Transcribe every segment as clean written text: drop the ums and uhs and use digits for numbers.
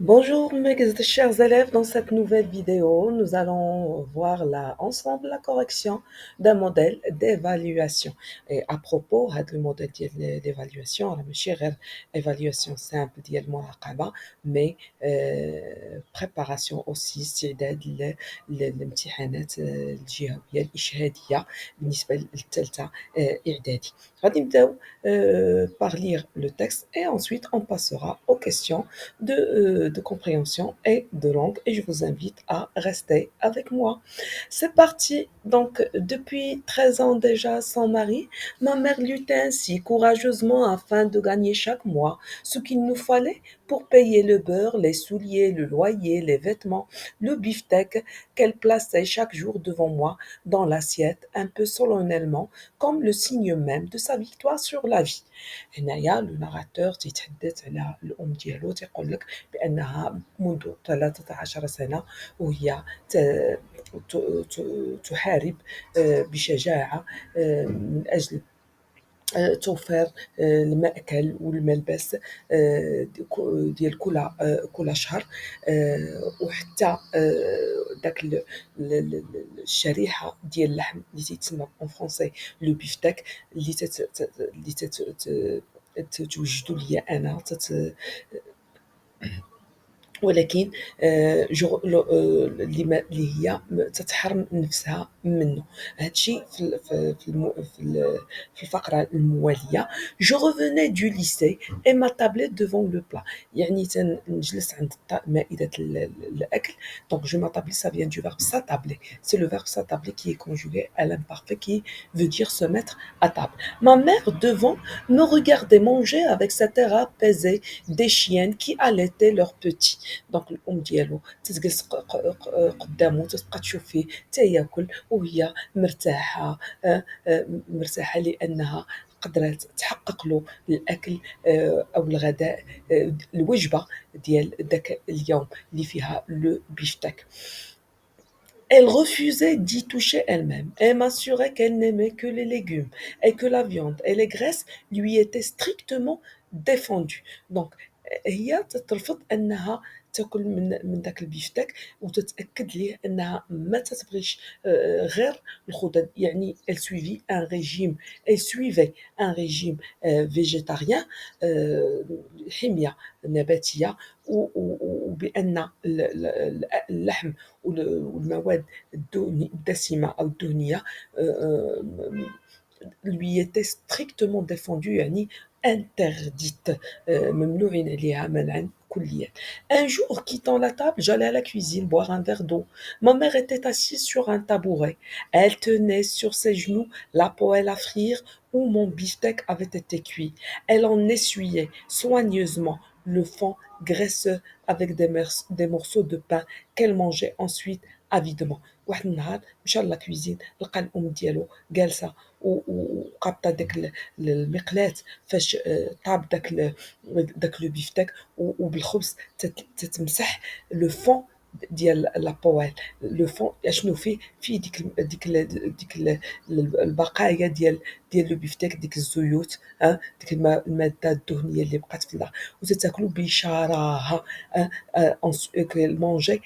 Bonjour mes chers élèves, dans cette nouvelle vidéo, nous allons voir ensemble la correction d'un modèle d'évaluation. Et à propos de modèle d'évaluation, راه ماشي غير évaluation simple ديال المراقبة mais préparation aussi استعداد للامتحانات الجهوية الإشهادية بالنسبة للثالثة إعدادي. غادي نبداو par lire le texte et ensuite on passera aux questions de compréhension et de langue et je vous invite à rester avec moi. C'est parti. Donc, depuis 13 ans déjà sans mari, ma mère luttait ainsi courageusement afin de gagner chaque mois ce qu'il nous fallait pour payer le beurre, les souliers, le loyer, les vêtements, le beefsteak qu'elle plaçait chaque jour devant moi dans l'assiette un peu solennellement comme le signe même de sa victoire sur la vie. هنايا لو ناراتور تيتحدث على الام ديالو تيقول لك بانها منذ 13 سنه وهي تحارب بشجاعه من اجل توفير المأكل والملبس ديال كل شهر وحتى داك الشريحة ديال اللحم اللي تيتسمى اون فرونسي لو بيفتاك اللي توجدوا ليا انا ولكن اللي هي تتحرم نفسها منه. هادشي في الفقرة الموالية. جو revenais du lycée et ma tablette devant le plat. يعني تنجلس عند مائدة الأكل. Donc je m'attabler, ça vient du verbe s'attabler. C'est le verbe s'attabler qui est conjugué à l'imparfait qui veut dire se mettre à table. Ma mère devant me regardait manger avec cet air apaisé des chiennes qui allaitaient leurs petits. دونك الام ديالو تتجلس قدامه تتبقى تشوف فيه حتى ياكل وهي مرتاحه مرتاحه لانها قدرت تحقق له الاكل او الغداء الوجبه ديال داك اليوم اللي فيها لو بيفتاك. Elle refusait d'y toucher elle-même et m'assurait qu'elle n'aimait que les légumes et que la viande et les graisses lui étaient strictement défendues. Donc, هي تترفض انها تاكل من داك البيفتاك وتتاكد ليه انها ما تتبغيش غير الخضر يعني elle suivit un régime elle suivait un régime végétarien حميه نباتيه وبان اللحم والمواد الدسمه او الدهنيه lui était strictement défendue يعني interdite ممنوع عليها منعا كليا. Un jour, quittant la table, j'allais à la cuisine boire un verre d'eau. Ma mère était assise sur un tabouret. Elle tenait sur ses genoux la poêle à frire où mon beefsteak avait été cuit. Elle en essuyait soigneusement le fond graisseux avec des morceaux de pain qu'elle mangeait ensuite avidement. واحد النهار مشى لا كويزين لقى الام ديالو جالسه وقابطه داك المقلاة فاش طاب داك لو بيفتاك وبالخبز تتمسح لو فون ديال لابوال لو فون اشنو فيه البقايا ديال لو بيفتاك ديك الزيوت ديك الماده الدهنيه اللي بقات في وتتاكلو بشراهه qu'elle mangeait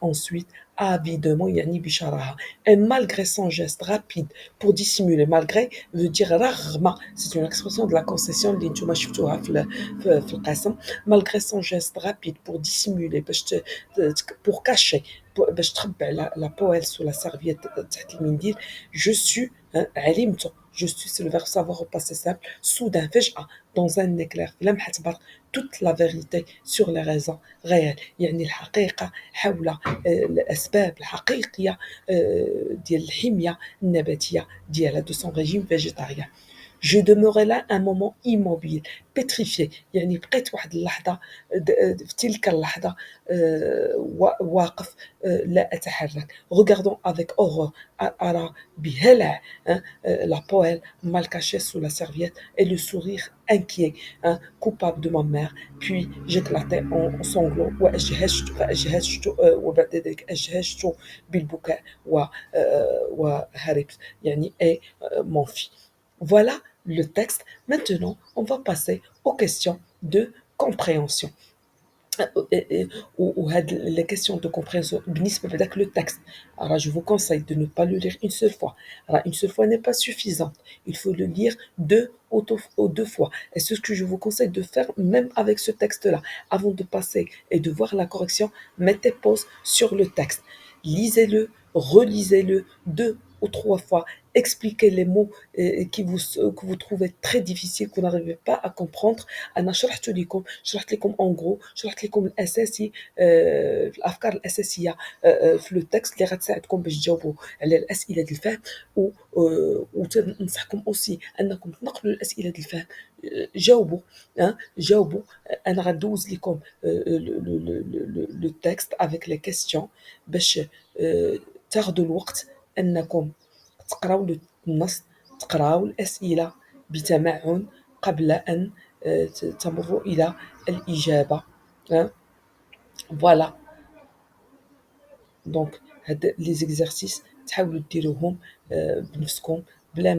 ensuite avidement يعني بشراهه. Et malgré son geste rapide pour dissimuler malgré veut dire رغم c'est une expression de la concession اللي نتوما شفتوها في القسم. Malgré son geste rapide pour dissimuler pour cacher باش تخبع لا بويل sous la serviette تحت المنديل je suis علمت je suis c'est le verbe savoir au passé simple soudain فجأة dans un éclair لمحة برق toute la vérité sur les raisons réelles يعني الحقيقة حول الأسباب الحقيقية ديال الحمية النباتية ديالها de son régime végétarien. Je demeurais là un moment immobile, pétrifié. يعني بقيت واحد اللحظة في تلك اللحظة واقف لا أتحرك. Regardant avec horreur أرى بهلع la poêle mal cachée sous la serviette et le sourire inquiet coupable de ma mère. Puis j'éclatais en sanglots فأجهشت وبعد ذلك أجهشت بالبكاء وهربت يعني et m'enfuis. Voilà le texte. Maintenant, on va passer aux questions de compréhension. وهاد les questions de compréhension بالنسبة لهداك le texte. Alors je vous conseille de ne pas le lire une seule fois. Alors une seule fois n'est pas suffisante. Il faut le lire 2 ou 2 fois et c'est ce que je vous conseille de faire même avec ce texte-là. Avant de passer et de voir la correction, mettez pause sur le texte. Lisez-le, relisez-le 2 ou 3 fois, expliquez les mots que vous trouvez très difficiles, que vous n'arrivez pas à comprendre. أنا شرحت لكم en gros شرحت لكم الأساسي الأفكار الأساسية في لو تكست اللي غتساعدكم باش تجاوبوا على الأسئلة ديال الفهم وتنصحكم أوسي أنكم تنقلوا الأسئلة ديال الفهم جاوبوا جاوبوا أنا غندوز لكم لو تكست افيك لي كيستيون باش تاخذوا الوقت أنكم تقراو النص تقراو الأسئلة بتمعن قبل أن تمروا إلى الإجابة. hein. Voilà, دونك هاد لي زيكزارسيس تحاولوا ديروهم بنفسكم بلا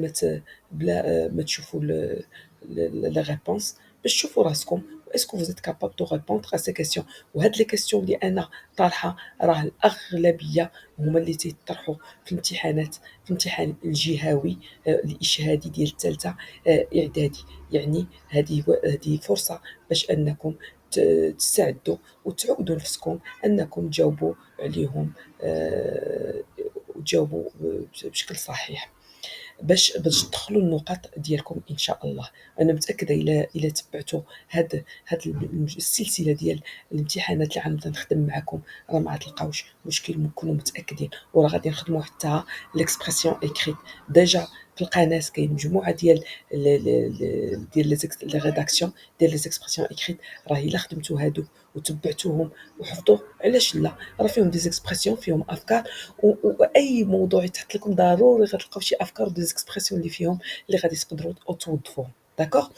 ما تشوفوا لا ريبونس باش تشوفوا راسكم اسكو vous êtes capable de répondre à ces questions. وهاد لي كيسيون اللي انا طارحه راه الاغلبيه هما اللي تيطرحوا في الامتحانات في الامتحان الجهوي الاشهادي ديال الثالثه اعدادي. يعني هذه فرصه باش انكم تستعدوا وتعودوا نفسكم انكم تجاوبوا عليهم وتجاوبوا بشكل صحيح باش تدخلوا النقاط ديالكم ان شاء الله. انا متاكده الى تبعتوا هاد السلسله ديال الامتحانات اللي غنبدا نخدم معكم راه ما غتلقاوش مشكل، كونوا متاكدين. وراه غادي نخدموا حتى ليكسبرسيون اكريت ديجا في القناه. كاين مجموعه ديال لي ريداكسيون ديال لي زيكسبرسيون اكريت، راه الا خدمتوا هادو وتبعتوهم وحفظوه علاش لا، راه فيهم دي زيكسبرسيون فيهم افكار واي موضوع يتحط لكم ضروري غتلقاو شي افكار دي زيكسبرسيون اللي فيهم اللي غادي تقدروا توظفوهم. داكوغ.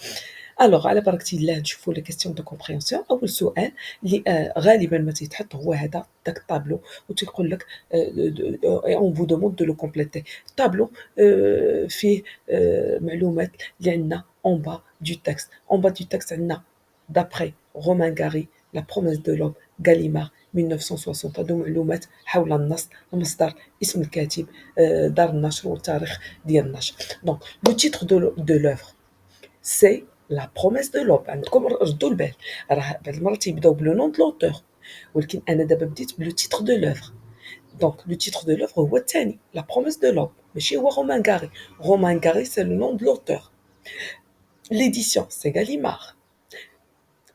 الوغ على بركه الله نشوفوا لي كيسيون دو كومبريهنسيون. اول سؤال اللي غالبا ما تيتحط هو هذا داك الطابلو وتيقول لك اون فو دوموند دو لو كومبليتي. الطابلو فيه معلومات اللي عندنا اون با دو تكست. اون با دو تكست عندنا d'après Romain Gary la promesse de l'aube Gallimard 1960. هادو معلومات حول النص، المصدر، اسم الكاتب، دار النشر والتاريخ ديال النشر. دونك لو تيتر دو لوفر سي لا بروميس دو لوب. عندكم ردوا البال راه بعض المرات تيبداو بلو نون دو لوتور، ولكن انا دابا بديت بلو تيتر دو لوفر. دونك لو تيتر دو لوفر هو الثاني لا بروميس دو لوب، ماشي هو رومان غاري. رومان غاري سي لو نون دو لوتور. ليديسيون سي غاليمار.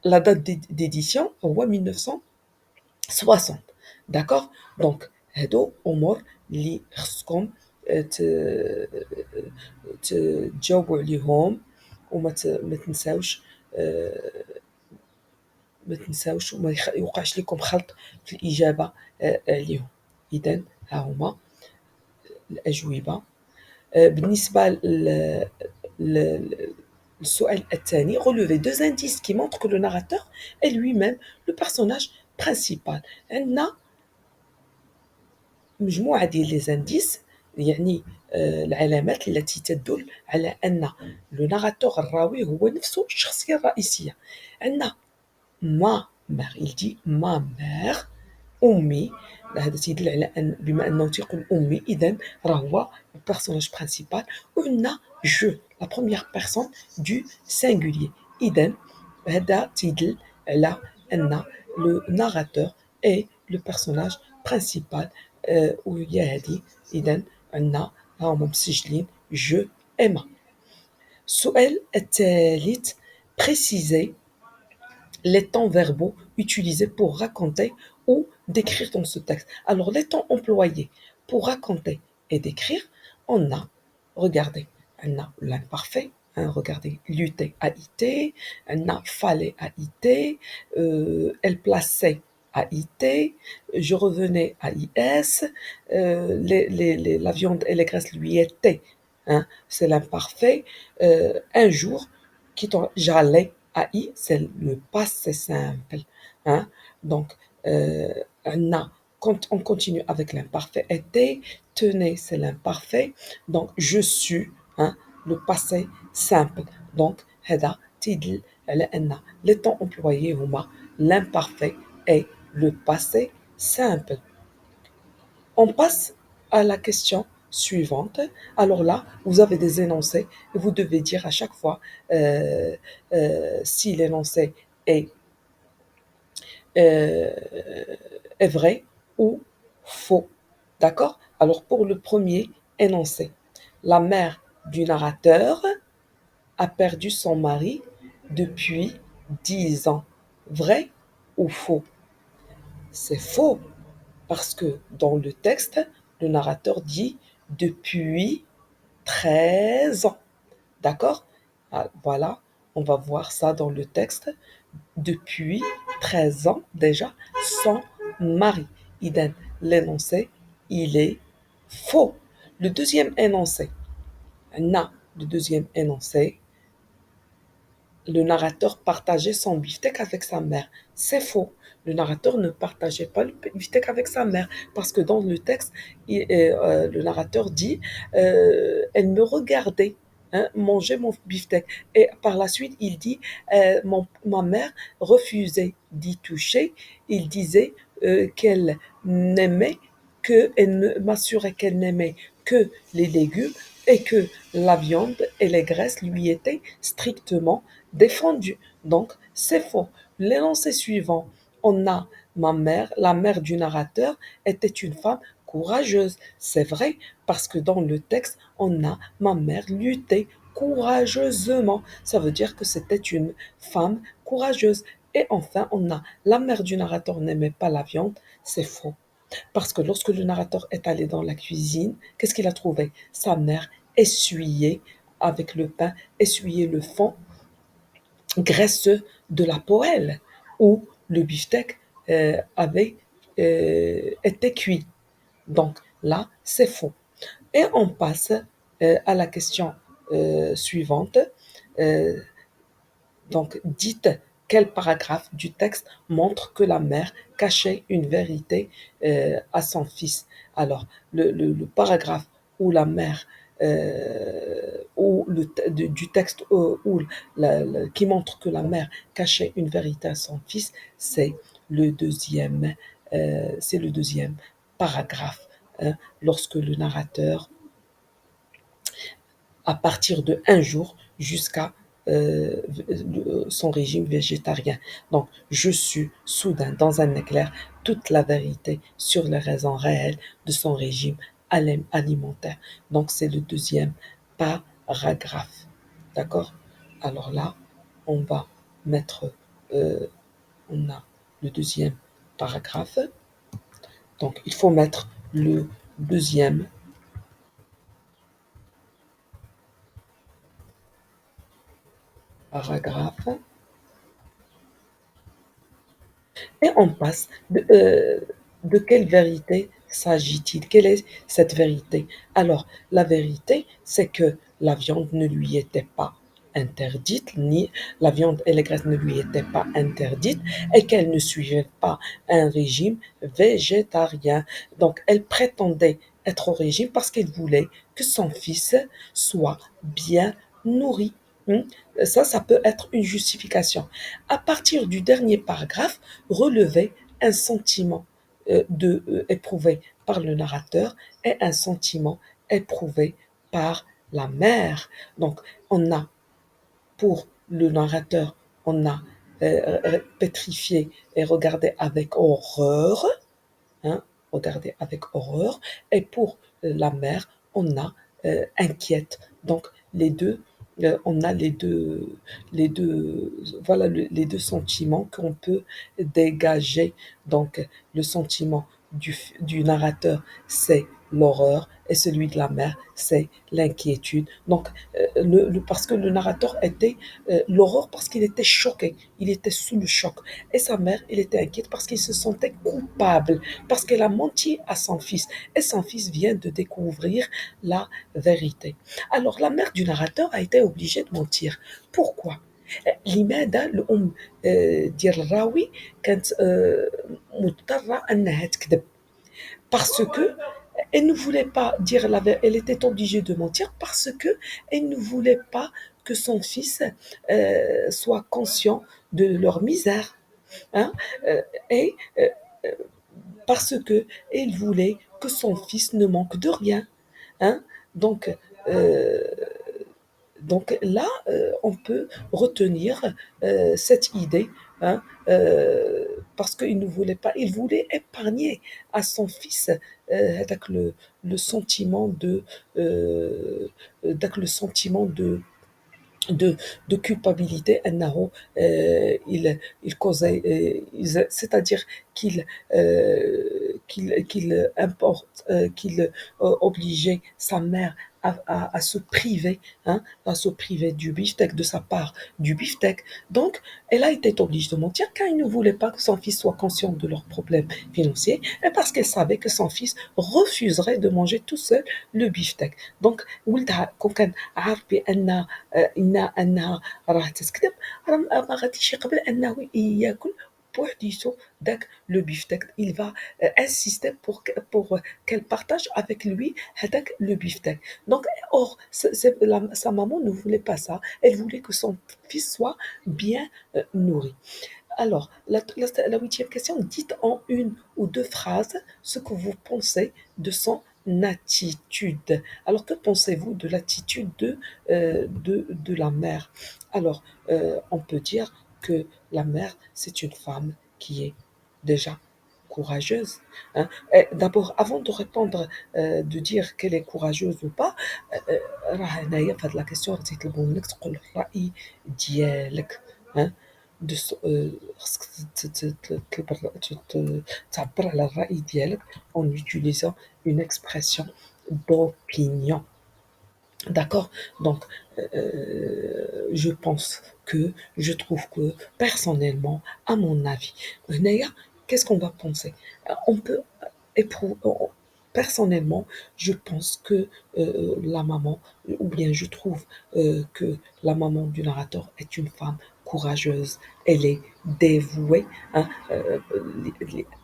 La date d'édition هو 1960. d'accord. donc هادو امور اللي خصكم تجاوبوا عليهم ما تنساوش ما تنساوش وما يوقعش لكم خلط في الإجابة عليهم. إذا ها هما الأجوبة. بالنسبة للسؤال الثاني relever deux indices qui montrent que le narrateur est lui-même le personnage principal. عندنا مجموعة ديال لي زانديس يعني العلامات التي تدل على أن لو ناراتور الراوي هو نفسه الشخصية الرئيسية. عندنا ما مير يدي ما مير أمي، هذا تيدل على أن بما أنه تيقول أمي إذن راه هو البيرسوناج برينسيبال. وعندنا جو لا بروميير بيرسون دو سينغولير، إذن هذا تيدل على أن لو ناراتور اي لو بيرسوناج برينسيبال وهي هذه. إذن عندنا هاهما مسجلين جو إما. السؤال الثالث préciser les temps verbaux utilisés pour raconter ou décrire dans ce texte. Alors, les temps employés pour raconter et décrire, on a, regardez, on a l'imparfait, regardez, lutter, AIT, on a fallait, AIT, elle plaçait, AIT, je revenais, AIS, la viande et les graisses lui étaient, hein, c'est l'imparfait, un jour, j'allais, AI, c'est le passé simple. Hein? Donc, quand on continue avec l'imparfait était, tenez, c'est l'imparfait. Donc, je suis, hein, le passé simple. Donc, هذا تيدل على أن les temps employés هما l'imparfait et le passé simple. On passe à la question suivante. Alors là, vous avez des énoncés et vous devez dire à chaque fois euh, si l'énoncé est, euh, est vrai ou faux. D'accord? Alors pour le premier énoncé, la mère du narrateur a perdu son mari depuis 10 ans. Vrai ou faux? C'est faux parce que dans le texte, le narrateur dit depuis 13 ans. D'accord? Ah, voilà, on va voir ça dans le texte. Depuis 13 ans déjà, son mari. Idem, l'énoncé, il est faux. Le deuxième énoncé, le deuxième énoncé, le narrateur partageait son beefsteak avec sa mère. C'est faux. Le narrateur ne partageait pas le beefsteak avec sa mère parce que dans le texte, le narrateur dit elle me regardait manger mon beefsteak. Et par la suite, il dit ma mère refusait d'y toucher. Il disait qu'elle n'aimait m'assurait qu'elle n'aimait que les légumes et que la viande et les graisses lui étaient strictement défendues. Donc, c'est faux. L'énoncé suivant, on a la mère du narrateur était une femme courageuse. C'est vrai, parce que dans le texte, on a ma mère luttait courageusement. Ça veut dire que c'était une femme courageuse. Et enfin, on a la mère du narrateur n'aimait pas la viande. C'est faux. Parce que lorsque le narrateur est allé dans la cuisine, qu'est-ce qu'il a trouvé? Sa mère essuyait avec le pain, essuyait le fond graisseux de la poêle où le beefsteak avait été cuit. Donc là, c'est faux. Et on passe à la question suivante. Euh, donc, dites quel paragraphe du texte montre que la mère cachait une vérité à son fils. Alors, le paragraphe où la mère, du texte qui montre que la mère cachait une vérité à son fils, c'est le deuxième paragraphe. Lorsque le narrateur à partir de un jour jusqu'à son régime végétarien. Donc, je suis soudain dans un éclair toute la vérité sur les raisons réelles de son régime alimentaire. Donc, c'est le deuxième paragraphe. D'accord? Alors là, on va mettre, euh, on a le deuxième paragraphe. Donc, il faut mettre le deuxième paragraphe. Et on passe de quelle vérité s'agit-il? Quelle est cette vérité? Alors, la vérité, c'est que la viande ne lui était pas interdite, ni la viande et les graisses ne lui étaient pas interdites, et qu'elle ne suivait pas un régime végétarien. Donc, elle prétendait être au régime parce qu'elle voulait que son fils soit bien nourri. Hmm. Ça peut être une justification. À partir du dernier paragraphe, relever un sentiment éprouvé par le narrateur et un sentiment éprouvé par la mère. Donc, on a pour le narrateur, on a pétrifié et regardé avec horreur, hein, regardé avec horreur, et pour la mère, on a inquiète. Donc, on a voilà les deux sentiments qu'on peut dégager. Donc, le sentiment du narrateur, c'est l'horreur, et celui de la mère, c'est l'inquiétude. Donc, parce que le narrateur était l'horreur parce qu'il était choqué, il était sous le choc. Et sa mère, elle était inquiète parce qu'il se sentait coupable, parce qu'elle a menti à son fils. Et son fils vient de découvrir la vérité. Alors, la mère du narrateur a été obligée de mentir. Pourquoi? لماذا الأم ديال الراوي كانت مضطرة أنها تكذب parce que elle ne voulait pas dire la vérité, elle était obligée de mentir parce que elle ne voulait pas que son fils soit conscient de leur misère. hein, et parce que elle voulait que son fils ne manque de rien, hein. Donc, euh, donc là, on peut retenir cette idée, hein, parce qu'il ne voulait pas, il voulait épargner à son fils avec le sentiment euh, de, de culpabilité, il causait, c'est-à-dire qu'il importe, qu'il obligeait sa mère à se priver, hein, à se priver du beefsteak, de sa part du beefsteak. Donc, elle a été obligée de mentir car il ne voulait pas que son fils soit conscient de leurs problèmes financiers et parce qu'elle savait que son fils refuserait de manger tout seul le beefsteak. Donc, ولدها كون كان عارف بأن أنها راه تتكذب، راه ما غاديش يقبل أنه ياكل بوحديتو داك لو بيفتيك. Il va insister pour qu'elle partage avec lui هذاك le beefsteak. Donc, or, sa maman ne voulait pas ça. Elle voulait que son fils soit bien nourri. Alors, la huitième question, dites en une ou deux phrases ce que vous pensez de son attitude. Alors, que pensez-vous de l'attitude de la mère? Alors, on peut dire que la mère, c'est une femme qui est déjà courageuse, hein. D'abord, avant de répondre, de dire qu'elle est courageuse ou pas, راه هنايا في هاد لا كيسيون غادي يطلبوا منك تقول الرأي ديالك، hein. خصك تعبر على الرأي ديالك en utilisant une expression d'opinion. D'accord? Donc, je trouve que, personnellement, à mon avis, هنايا, qu'est-ce qu'on va penser? On peut éprouver, personnellement, je pense que la maman, ou bien je trouve que la maman du narrateur est une femme courageuse, elle est dévouée, hein,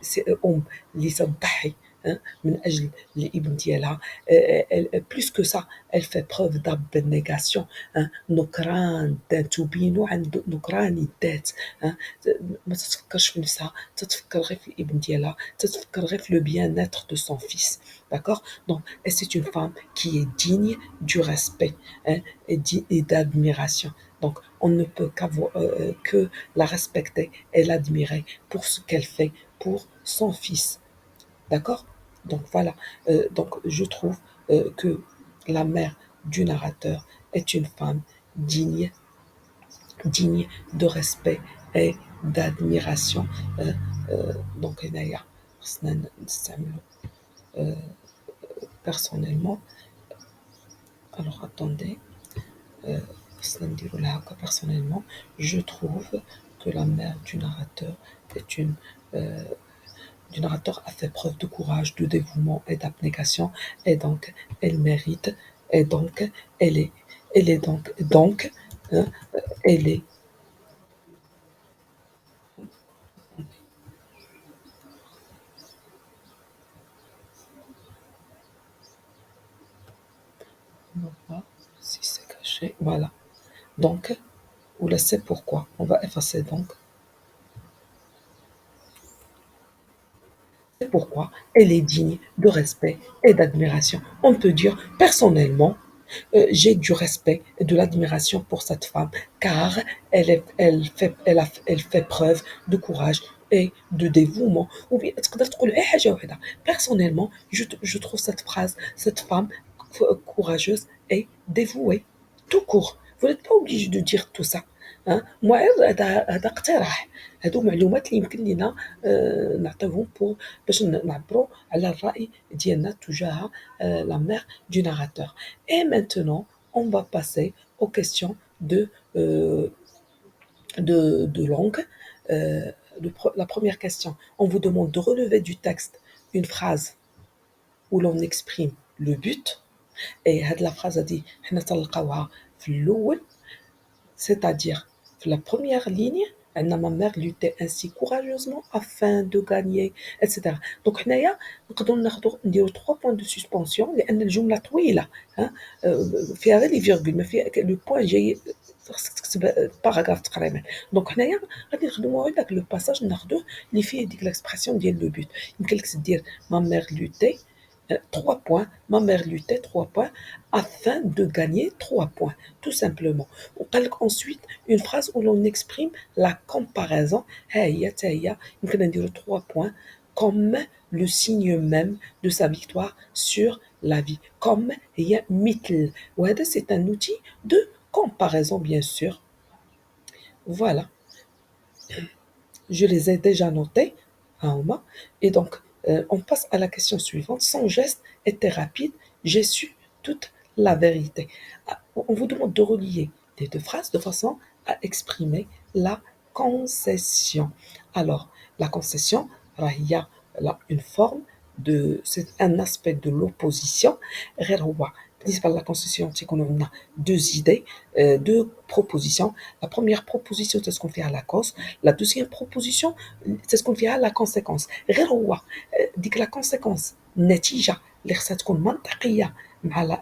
c'est أم اللي تضحي, hein, من أجل الابن ديالها. Plus que ça, elle fait preuve d'abnégation, hein. نكران تبين عند نكران الذات, hein. ما تتفكرش في نفسها, تتفكر غير في الابن ديالها, تتفكر غير في le bien-être de son fils. D'accord? Donc, et c'est une femme qui est digne du respect, hein, et d'admiration. Donc, on ne peut que la respecter et l'admirer pour ce qu'elle fait pour son fils. D'accord? Donc voilà. Donc je trouve que la mère du narrateur est une femme digne, digne de respect et d'admiration. Euh, donc هنايا خصنا نستعملو personnellement. Alors attendez, خصنا نديرو لها هكا personnellement. Je trouve que la mère est une euh, du narrateur a fait preuve de courage, de dévouement et d'abnégation, et donc elle mérite, et donc elle est, elle est donc, hein, elle est, on va voir si c'est caché, voilà. Donc, vous laissez pourquoi, on va effacer donc, c'est pourquoi elle est digne de respect et d'admiration. On peut dire personnellement, j'ai du respect et de l'admiration pour cette femme car elle fait preuve de courage et de dévouement. Ou bien, تقدر تقول غير حاجة واحدة. Personnellement, je trouve cette femme courageuse et dévouée. Tout court. Vous n'êtes pas obligé de dire tout ça. hein. معير هذا اقتراح. هادو معلومات اللي يمكن لينا نعطيوهم باش نعبروا على الرأي ديالنا تجاه la mère du narrateur. Et maintenant, on va passer aux questions de langue. La première question, on vous demande de relever du texte une phrase où l'on exprime le but. Et la phrase a dit, c'est-à-dire la première ligne, ma mère luttait ainsi courageusement afin de gagner, etc. Donc هنايا نقدروا نديروا 3 points de suspension لأن الجملة طويلة, hein. فيها غير لي فيرغول, ما فيها le point جاي خصك تكتب باراغراف تقريبا. دونك حنايا غادي نخدمو غير داك لو باساج ناخدوه اللي فيه ديك ليكسبرسيون ديال لو but. يمكن لك تدير ما مير لوتي 3 points, ma mère luttait 3 points afin de gagner 3 points, tout simplement. Ou ensuite une phrase où l'on exprime la comparaison. هي حتى هي يمكن نديرو 3 points comme le signe même de sa victoire sur la vie. Comme هي مثل. وهذا c'est un outil de comparaison, bien sûr. Voilà. Je les ai déjà notés, hein, et donc on passe à la question suivante. Son geste était rapide, j'ai su toute la vérité. On vous demande de relier les deux phrases de façon à exprimer la concession. Alors, la concession, il y a là une forme de, c'est un aspect de l'opposition. غير هو بالنسبة للكونسيسيون تيكونوا عندنا deux idées, deux propositions. La première proposition c'est ce qu'on fait à la cause. La deuxième proposition c'est ce qu'on fait à la conséquence. غير هو ديك la conséquence النتيجة اللي خصها تكون منطقية مع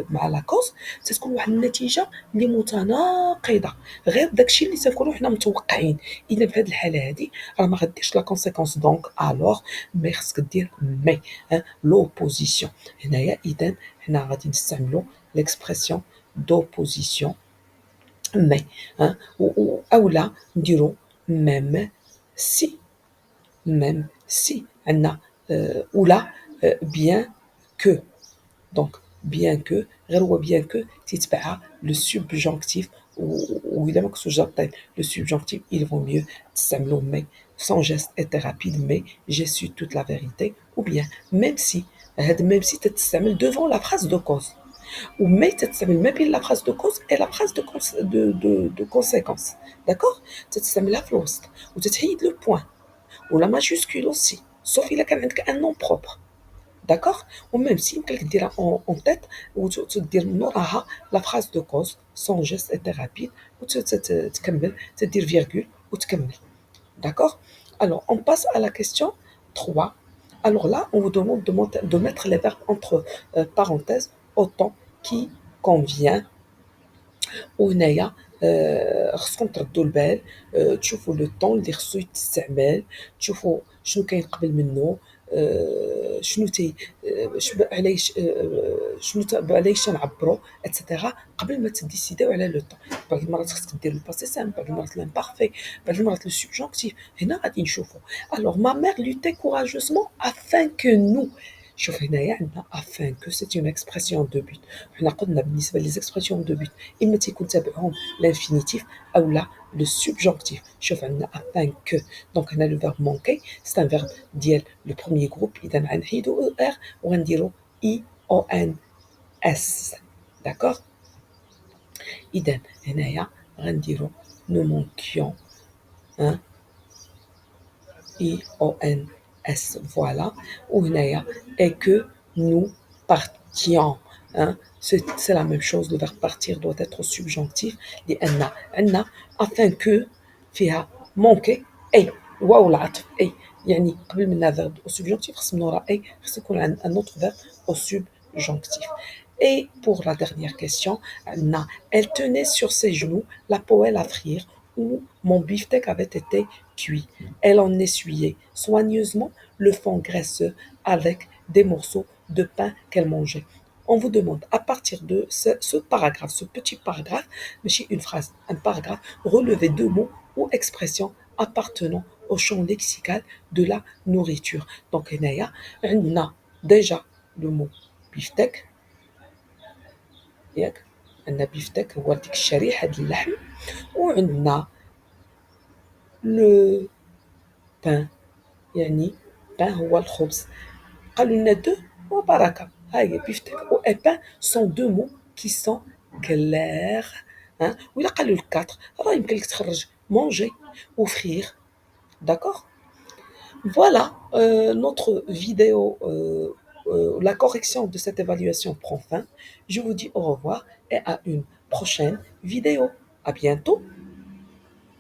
مع لا كوز تتكون واحد النتيجة اللي متناقضة غير داكشي اللي تنكونوا حنا متوقعين. إذا في هاد الحالة هادي راه ما غديرش لا كونسيكونس دونك الوغ مي خصك دير مي لوبوزيسيون. هنايا إذا حنا غادي نستعملو ليكسبرسيون دوبوزيسيون مي أولا نديرو ميم سي. même si عندنا ولا bien que. Donc bien que غير هو bien que تتبعها le subjonctif وإلا ما كنتوش جابطين le subjonctif il vaut mieux تستعملو mais son geste était rapide mais j'ai su toute la vérité ou bien même si هاد même si تتستعمل devant la phrase de cause ou mais تتستعمل ما بين la phrase de cause et la phrase de conséquence. d'accord تتستعملها في الوسط وتتحيد le point ou la majuscule aussi, sauf il a quand même un nom propre. D'accord. Ou même si quelqu'un dira en tête, ou tu dire noraha la phrase de cause, son geste était rapide, ou tu dire virgule, ou tu d'accord. Alors, on passe à la question 3. Alors là, on vous demande de mettre les verbes entre parenthèses autant qui convient. وهنايا خصكم تردوا البال تشوفوا لو طون اللي خصو يتستعمل تشوفوا شنو كاين قبل منه شنو تي علاش شنو علاش نعبروا اتسيتيرا قبل ما تديسيديو على لو طون. بعض المرات خصك دير الباسي سامبل بعض المرات لامبارفي بعض المرات لو سوبجونكتيف. هنا غادي نشوفوا alors ma mère luttait courageusement afin que nous. شوف هنايا عندنا afin que c'est une expression de but. حنا قلنا بالنسبه لي expression de but اما تيكون تابعهم l'infinitif او لا le subjonctif. شوف عندنا afin que donc هنا le verbe manquer c'est un verbe ديال le premier groupe اذا غنحيدو er وغنديرو ions. d'accord. اذا هنايا غنديرو nous manquions hein ions. voilà. وهنايا et que nous partions. Hein? C'est la même chose, le verbe partir doit être subjonctif. لأن afin que فيها manquer أي واو العطف أي يعني قبل منها verbe au subjonctif خص من وراء أي خص يكون عندنا un autre verbe au subjonctif. Et pour la dernière question, elle tenait sur ses genoux la poêle à frire où mon beefsteak avait été cuit. Elle en essuyait soigneusement le fond graisseux avec des morceaux de pain qu'elle mangeait. On vous demande, à partir de ce paragraphe, ce petit paragraphe, mais une phrase, un paragraphe, relever deux mots ou expressions appartenant au champ lexical de la nourriture. Donc, on a déjà le mot beefsteak. ياك عندنا بيفتك هو ديك الشريحة ديال اللحم وعندنا لو بان يعني بان هو الخبز. قالوا لنا دو وبركة. هاي بيفتك و اي بان سون دو مو كي سون كلير. وإلا قالوا لك 4 راه يمكن لك تخرج مونجي و فرير. d'accord. Voilà, notre vidéo, la correction de cette évaluation prend fin. Je vous dis au revoir et à une prochaine vidéo. À bientôt.